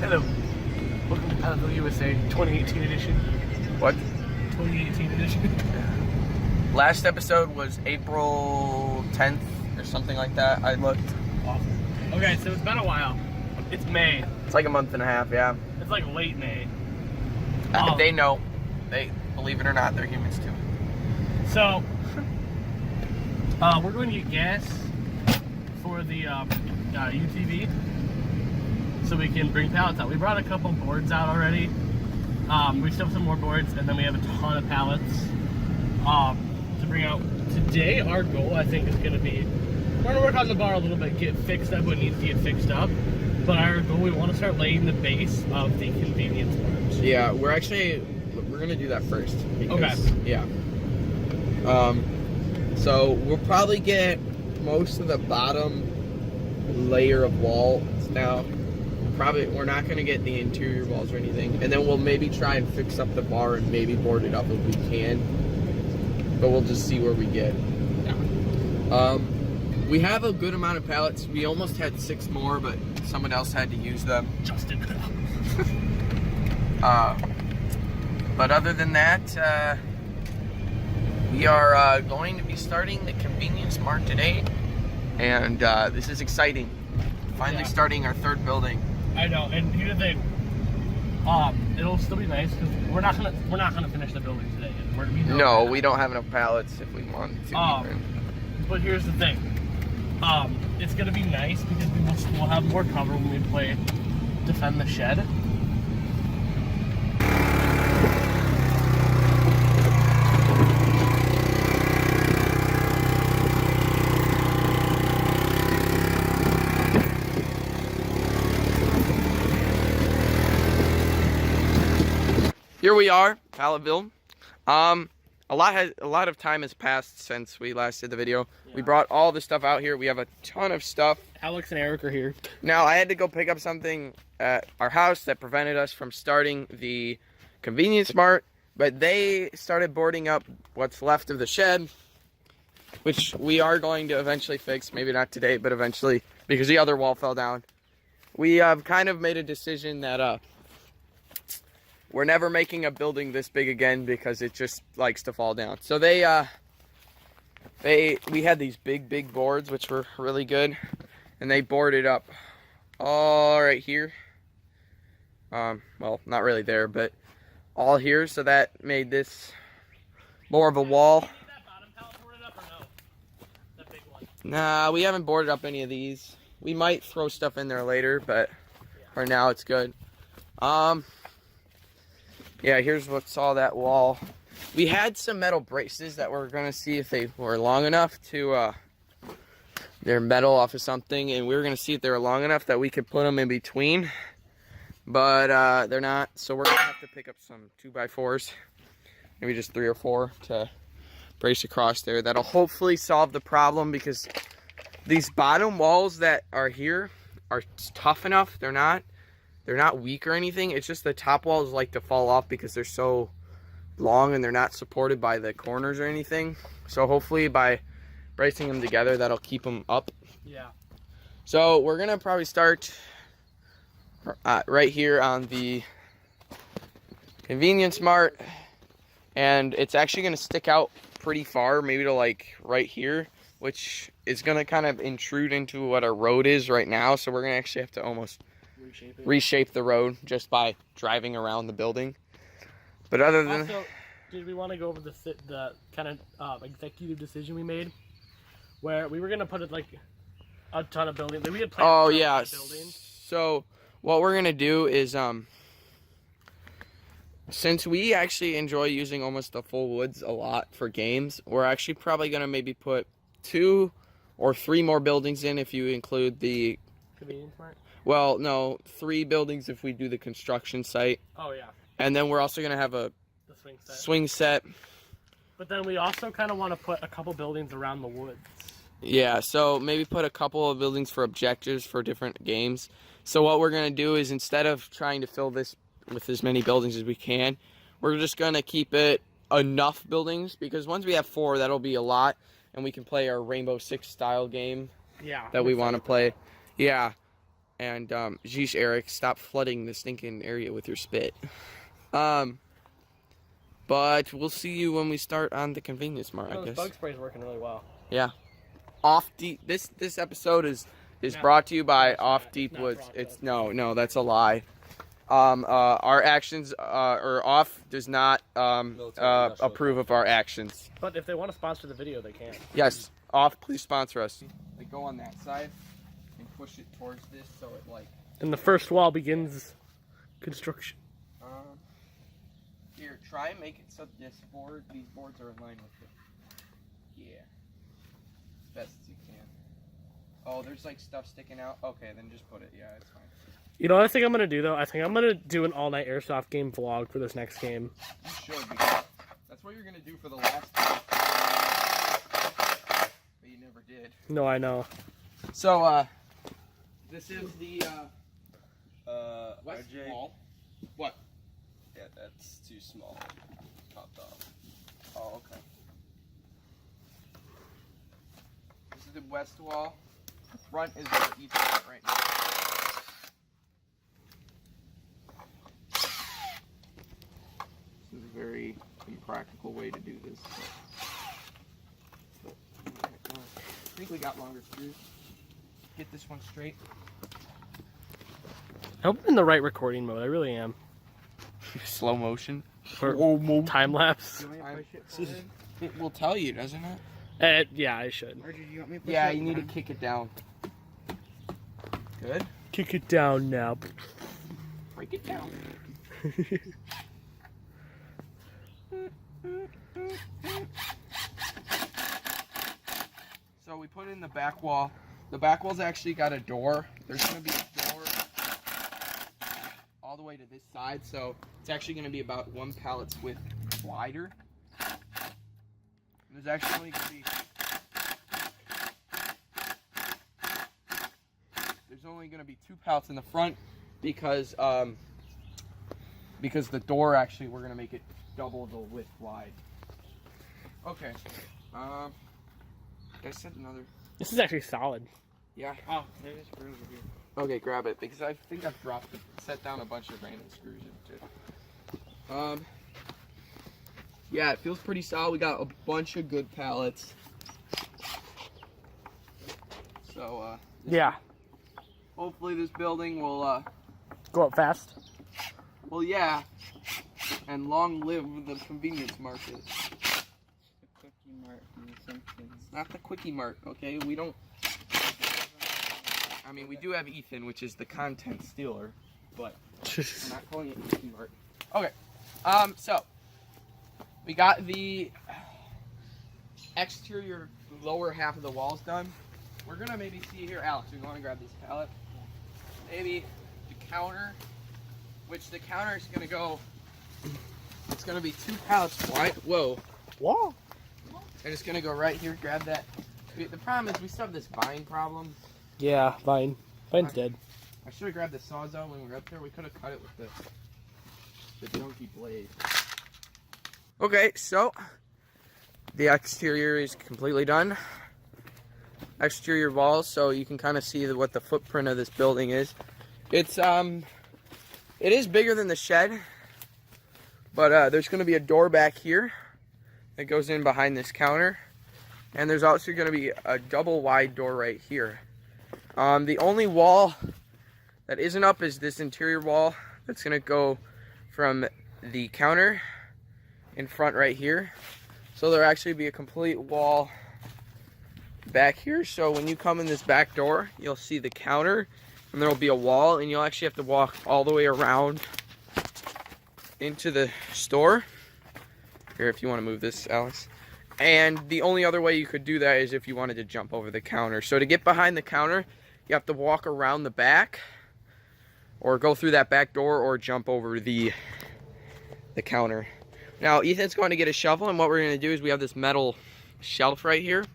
Hello. Welcome to Palletville, USA 2018 edition. What? 2018 edition. Last episode was April 10th or something like that. I looked. Awesome. Okay, so it's been a while. It's May. It's like a month and a half, yeah. It's like late May. They know. They, believe it or not, they're humans too. So, we're going to get gas for the UTV so we can bring pallets out. We brought a couple boards out already. We still have some more boards, and then we have a ton of pallets to bring out. Today, our goal, I think, is going to be, we're going to work on the bar a little bit, get fixed up what needs to get fixed up. But our goal, we want to start laying the base of the convenience stores. Yeah, we're going to do that first. Because, okay. Yeah. So we'll probably get most of the bottom layer of walls now. We're not going to get the interior walls or anything. And then we'll maybe try and fix up the bar and maybe board it up if we can. But we'll just see where we get. Yeah. We have a good amount of pallets. We almost had 6 more, but someone else had to use them. Justin. But other than that, we are going to be starting the convenience mart today, and this is exciting. Finally starting our 3rd building. I know, and here's the thing. It'll still be nice because we're not gonna finish the building today. We don't have enough pallets if we wanted to. But here's the thing. It's gonna be nice because we'll have more cover when we play Defend the Shed. Here we are, Palletville. A lot of time has passed since we last did the video. Yeah. We brought all the stuff out here. We have a ton of stuff. Alex and Eric are here. Now, I had to go pick up something at our house that prevented us from starting the convenience mart, but they started boarding up what's left of the shed, which we are going to eventually fix. Maybe not today, but eventually, because the other wall fell down. We have kind of made a decision that we're never making a building this big again because it just likes to fall down. So we had these big boards, which were really good, and they boarded up all right here. Well, not really there, but all here. So that made this more of a wall. Did you need that bottom pallet boarded up or no? That big one. Nah, we haven't boarded up any of these. We might throw stuff in there later, but for now it's good. Yeah, here's what's all that wall. We had some metal braces that we're gonna see if they were long enough to, they're metal off of something, and we were gonna see if they were long enough that we could put them in between, but they're not, so we're gonna have to pick up some 2x4s, maybe just 3 or 4 to brace across there. That'll hopefully solve the problem because these bottom walls that are here are tough enough. They're not weak or anything. It's just the top walls like to fall off because they're so long and they're not supported by the corners or anything. So hopefully by bracing them together, that'll keep them up. Yeah. So we're gonna probably start right here on the convenience mart, and it's actually gonna stick out pretty far, maybe to like right here, which is gonna kind of intrude into what our road is right now. So we're gonna actually have to almost reshape the road just by driving around the building. But other than also, did we want to go over the kind of executive decision we made, where we were gonna put it like a ton of buildings. We had planned. Oh yeah. So what we're gonna do is since we actually enjoy using almost the full woods a lot for games, we're actually probably gonna maybe put 2 or 3 more buildings in if you include the convenience mart. Well, no, 3 buildings if we do the construction site. Oh, yeah. And then we're also going to have the swing set. But then we also kind of want to put a couple buildings around the woods. Yeah, so maybe put a couple of buildings for objectives for different games. So what we're going to do is instead of trying to fill this with as many buildings as we can, we're just going to keep it enough buildings, because once we have 4, that'll be a lot, and we can play our Rainbow Six style game that we want to play. Yeah. And, geez, Eric, stop flooding the stinking area with your spit. But we'll see you when we start on the convenience mart, I guess. Bug spray is working really well. Yeah. This episode is brought to you by Off Deep Woods. No, that's a lie. Our actions or Off does not approve of our actions. But if they want to sponsor the video, they can. Yes, Off, please sponsor us. Like, go on that side and push it towards this so it like. And the first wall begins construction. Here, try and make it so these boards are in line with it. Yeah. As best as you can. Oh, there's like stuff sticking out. Okay, then just put it. Yeah, it's fine. You know what I think I'm going to do, though? I think I'm going to do an all-night airsoft game vlog for this next game. You should, because that's what you're going to do for the last time. But you never did. No, I know. So, this is the, west RJ. wall. What? Yeah, that's too small. Popped off. Oh, okay. This is the west wall. The front is where each at right now. This is a very impractical way to do this. But, I think we got longer screws. Get this one straight. I hope I'm in the right recording mode. I really am. Slow motion. Or time lapse. It will tell you, doesn't it? Yeah, I should. Yeah, you need to kick it down. Good. Kick it down now. Break it down. So we put in the back wall. The back wall's actually got a door. There's going to be a door all the way to this side, so it's actually going to be about 1 pallet's width wider. There's actually only going to be be 2 pallets in the front because the door actually we're going to make it double the width wide. Okay. I said another. This is actually solid. Yeah. Oh, there's a screw over here. Okay, grab it because I think I've dropped it. Set down a bunch of random screws into it. Yeah, it feels pretty solid. We got a bunch of good pallets. So Yeah. hopefully this building will Go up fast. well, yeah, and long live the convenience market. The Quickie Mart from The Simpsons. Not the Quickie Mart, okay? We don't. I mean, we do have Ethan, which is the content stealer, but we're not calling it Quickie Mart. Okay, so we got the exterior lower half of the walls done. We're gonna maybe see here, Alex. We want to grab this pallet. Maybe the counter, which the counter is gonna go. It's gonna be 2 pallets wide. Whoa. Whoa. And it's gonna go right here. Grab that. The problem is we still have this vine problem. Yeah, Vine. Vine's dead. I should have grabbed the sawzall when we were up there. We could have cut it with the donkey blade. Okay, so the exterior is completely done. Exterior walls, so you can kind of see what the footprint of this building is. It is bigger than the shed, but there's going to be a door back here that goes in behind this counter, and there's also going to be a double wide door right here. The only wall that isn't up is this interior wall that's going to go from the counter in front right here. So there'll actually be a complete wall back here. So when you come in this back door, you'll see the counter and there'll be a wall, and you'll actually have to walk all the way around into the store. Here, if you want to move this, Alex. And the only other way you could do that is if you wanted to jump over the counter. So to get behind the counter, you have to walk around the back, or go through that back door, or jump over the counter. Now, Ethan's going to get a shovel, and what we're going to do is we have this metal shelf right here.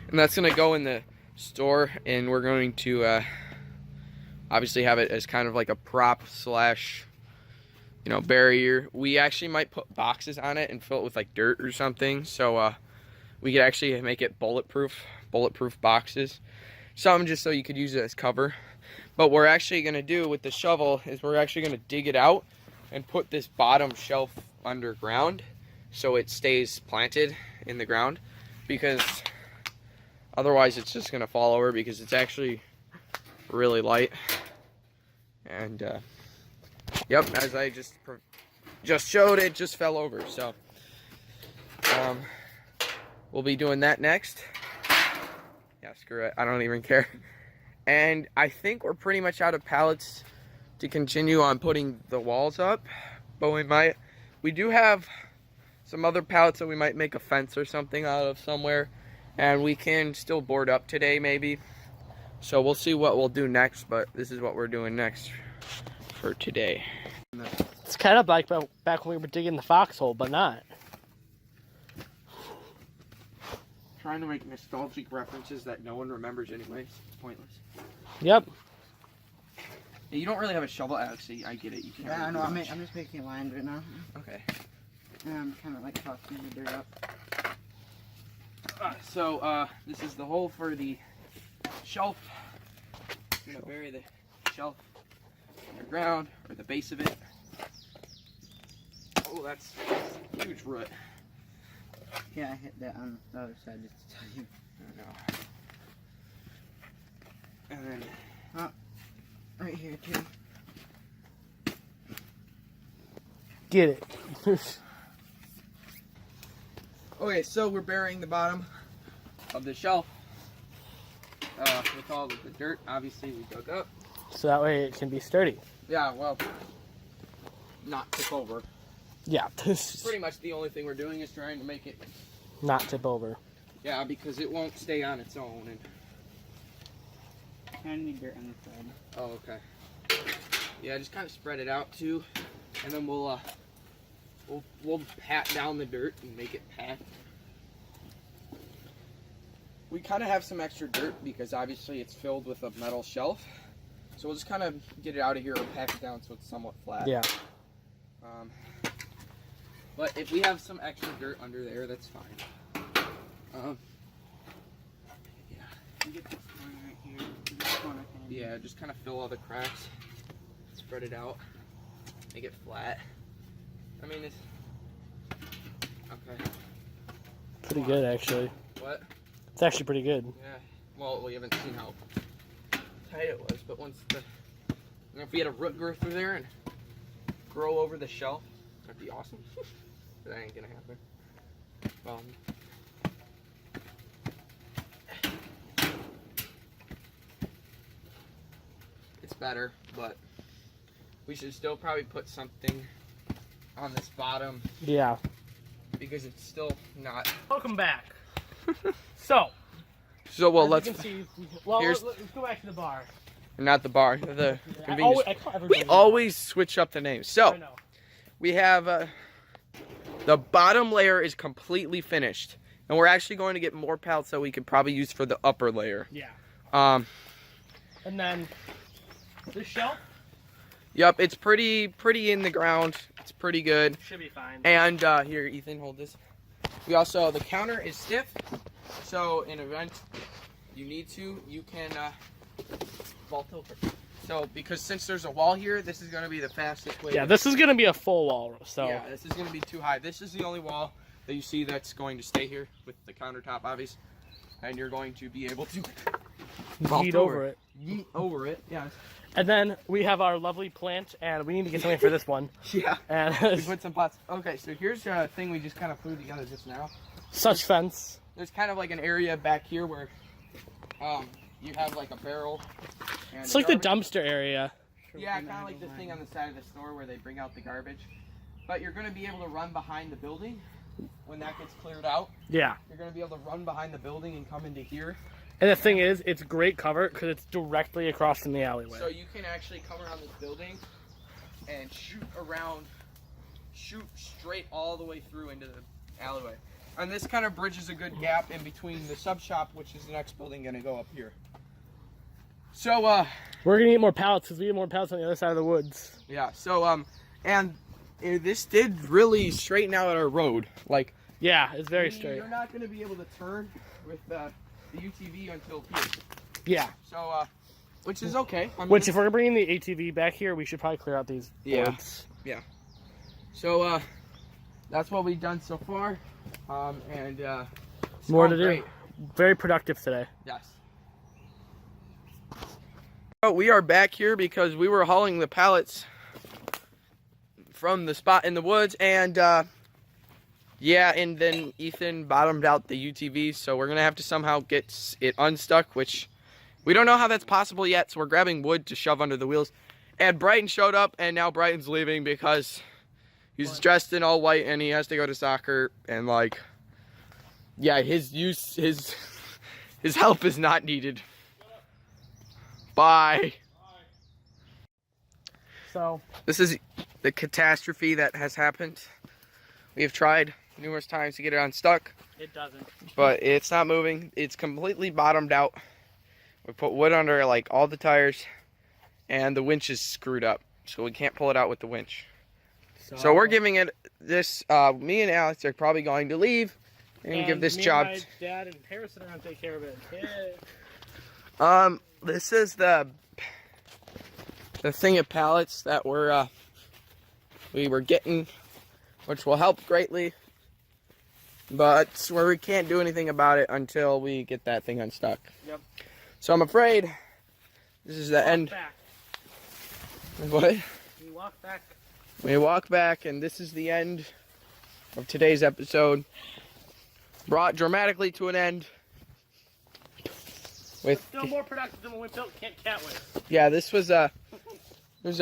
And that's going to go in the store, and we're going to obviously have it as kind of like a prop slash, you know, barrier. We actually might put boxes on it and fill it with like dirt or something, so we could actually make it bulletproof boxes. Some just so you could use it as cover. But what we're actually going to do with the shovel is we're actually going to dig it out and put this bottom shelf underground so it stays planted in the ground, because otherwise it's just going to fall over, because it's actually really light. And yep, as I just showed, it just fell over. So we'll be doing that next. Yeah, screw it, I don't even care. And I think we're pretty much out of pallets to continue on putting the walls up, but we do have some other pallets that we might make a fence or something out of somewhere, and we can still board up today maybe. So we'll see what we'll do next, but this is what we're doing next for today. It's kind of like back when we were digging the foxhole, but not. Trying to make nostalgic references that no one remembers anyways. It's pointless. Yep. You don't really have a shovel, Alex. I get it. You can't. Yeah, really I know. I'm just making lines right now. Okay. And I'm kind of like tossing the dirt up. So this is the hole for the shelf. I'm gonna bury the shelf underground, or the base of it. Oh, that's a huge root. Yeah, I hit that on the other side just to tell you. I know. And then Right here too. Get it. okay, so we're burying the bottom of the shelf with all of the dirt. Obviously, we dug up. So that way it can be sturdy. Yeah, well, not tip over. Yeah. Pretty much the only thing we're doing is trying to make it. Not tip over. Yeah, because it won't stay on its own. And I need dirt on the side. oh, okay. Yeah, just kind of spread it out too, and then we'll pat down the dirt and make it packed. We kind of have some extra dirt because obviously it's filled with a metal shelf, so we'll just kind of get it out of here and pack it down so it's somewhat flat. Yeah. But if we have some extra dirt under there, that's fine. Yeah. Get this corner right here. This corner kind of. Yeah, just kind of fill all the cracks, spread it out, make it flat. I mean, it's okay. Pretty good, actually. What? It's actually pretty good. Yeah. Well, we haven't seen how tight it was, but once if we had a root grow through there and grow over the shelf, that'd be awesome. But that ain't gonna happen. It's better, but we should still probably put something on this bottom Yeah. because it's still not. Welcome back. So So as let's. you can see, well, here's- let's go back to the bar. Not the bar, the I convenience. call We everybody always switch up the names. I So know. we have the bottom layer is completely finished, and we're actually going to get more pallets that we could probably use for the upper layer. Yeah. Um, And then the shelf yep, it's pretty in the ground. It's pretty good. should be fine. And here, Ethan, hold this. We also, the counter is stiff, so in event you need to, you can vault over. So because since there's a wall here, this is going to be the fastest way. Yeah, this is gonna be a full wall. So Yeah, this is going to be too high. This is the only wall that you see that's going to stay here with the countertop, obviously. And you're going to be able to vault yeet over it. Yeet over it, yes. And then we have our lovely plant, and we need to get something for this one. Yeah. And We put some pots. Okay, so here's a thing we just kind of threw together just now. such fence. There's kind of like an area back here where you have like a barrel. And It's like the garbage. dumpster area. Yeah, kind of like the thing on the side of the store where they bring out the garbage. But you're going to be able to run behind the building when that gets cleared out. Yeah. You're going to be able to run behind the building and come into here. And the thing is, it's great cover because it's directly across from the alleyway. So you can actually come around this building and shoot straight all the way through into the alleyway. And this kind of bridges a good gap in between the sub shop, which is the next building going to go up here. So, We're gonna get more pallets because we get more pallets on the other side of the woods. yeah, so, and this did really straighten out our road. Like, Yeah, it's very straight. You're not going to be able to turn with the UTV until here. Yeah. So, which is okay. I mean, Which, if we're bringing the ATV back here, we should probably clear out these boards. Yeah. So, that's what we've done so far. It's More gone to do. great. Very productive today. Yes. So we are back here because we were hauling the pallets from the spot in the woods, and yeah, and then Ethan bottomed out the UTV, so we're gonna have to somehow get it unstuck, which we don't know how that's possible yet. So we're grabbing wood to shove under the wheels, and Brighton showed up, and now Brighton's leaving because he's dressed in all white and he has to go to soccer, and like, yeah, his help is not needed. Bye. So This is the catastrophe that has happened. We have tried numerous times to get it unstuck, it doesn't. but it's not moving. It's completely bottomed out. We put wood under like all the tires, and the winch is screwed up, so we can't pull it out with the winch. So we're giving it this. Me and Alex are probably going to leave and give this job. My dad and Harrison are gonna take care of it. This is the thing of pallets that we were getting, which will help greatly, but where we can't do anything about it until we get that thing unstuck. Yep. So I'm afraid this is the end. Back. What? We walk back. We walk back, and this is the end of today's episode. Brought dramatically to an end. With Still more productive than when we built Kent Catway. yeah, this was a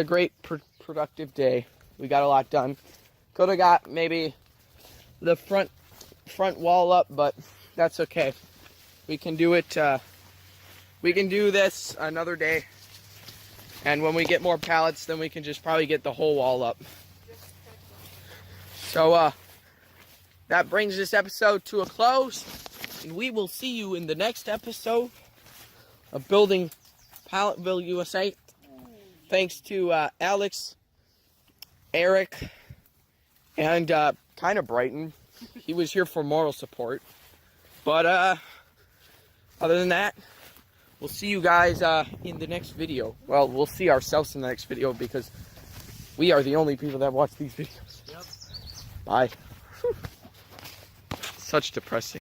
great productive day. We got a lot done. Could have got maybe the front wall up, but that's okay. We can do it. We can do this another day, and when we get more pallets, then we can just probably get the whole wall up. So that brings this episode to a close, and we will see you in the next episode of Building Palletville, USA. Thanks to Alex, Eric, and kind of Brighton. He was here for moral support. But other than that, we'll see you guys in the next video. Well, we'll see ourselves in the next video because we are the only people that watch these videos. Yep. Bye. Such depressing.